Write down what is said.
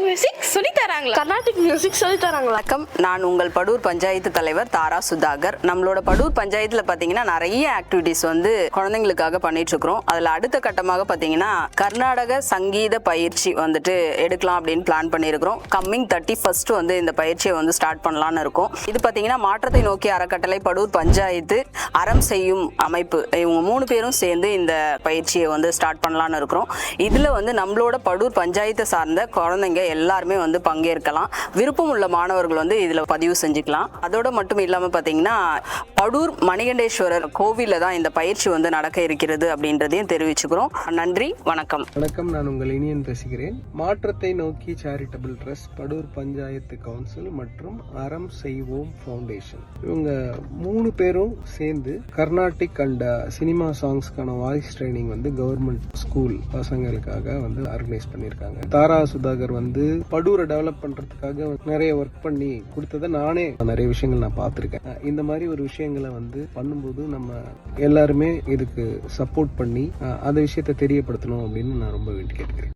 Music சொல்லி தராங்களா? Carnatic music சொல்லி தராங்களா? வணக்கம், நான் உங்கள் படூர் பஞ்சாயத்து தலைவர் தாரா சுதாகர். நம்மளோட படூர் பஞ்சாயத்துல பாத்தீங்கன்னா நிறைய ஆக்டிவிட்டிஸ் வந்து குழந்தைங்களுக்காக பண்ணிட்டு இருக்கிறோம். அதுல அடுத்த கட்டமாக பாத்தீங்கன்னா கர்நாடக சங்கீத பயிற்சி வந்துட்டு எடுக்கலாம் அப்படின்னு பிளான் பண்ணியிருக்கிறோம். கம்மிங் 31 வந்து இந்த பயிற்சியை வந்து ஸ்டார்ட் பண்ணலாம்னு இருக்கோம். இது பாத்தீங்கன்னா மாற்றத்தை நோக்கி அறக்கட்டளை, படூர் பஞ்சாயத்து, அறம் செய்யும் அமைப்பு, இவங்க 3 பேரும் சேர்ந்து இந்த பயிற்சியை வந்து ஸ்டார்ட் பண்ணலாம்னு இருக்கிறோம். இதுல வந்து நம்மளோட படூர் பஞ்சாயத்தை சார்ந்த குழந்தைங்க எல்லாருமே வந்து பங்கேற்கலாம். விருப்பம் உள்ள மாணவர்கள் வந்து இதுல பதிவு செஞ்சுக்கலாம். அதோட மட்டும் இல்லாம பாத்தீங்கன்னா படூர் மணிகண்டேஸ்வரர் கோவில்ல தான் இந்த பயிற்சி வந்து நடக்க இருக்கிறது அப்படின்றதையும் தெரிவிச்சுக்கிறோம். நன்றி, வணக்கம். வணக்கம், நான் உங்கள் இனியன் பேசுகிறேன். மாற்றத்தை நோக்கி charitable trust, Padur panchayat council மற்றும் அறம் செய்வோம் ஃபவுண்டேஷன், இவங்க 3 பேரும் சேர்ந்து கர்நாடிக் அண்ட் சினிமா சாங்ஸ்க்கான வாய்ஸ் ட்ரைனிங் வந்து கவர்மெண்ட் ஸ்கூல் பசங்களுக்காக வந்து ஆர்கனைஸ் பண்ணியிருக்காங்க. தாரா சுதாகர் வந்து படூரை டெவலப் பண்றதுக்காக நிறைய ஒர்க் பண்ணி கொடுத்ததை நானே நிறைய விஷயங்கள் நான் பார்த்துருக்கேன். இந்த மாதிரி ஒரு விஷயங்களை வந்து பண்ணும்போது நம்ம எல்லாருமே இதுக்கு சப்போர்ட் பண்ணி அந்த விஷயத்தை தெரியப்படுத்தணும் அப்படின்னு நான் ரொம்ப வேண்டி கேட்டுக்கிறேன்.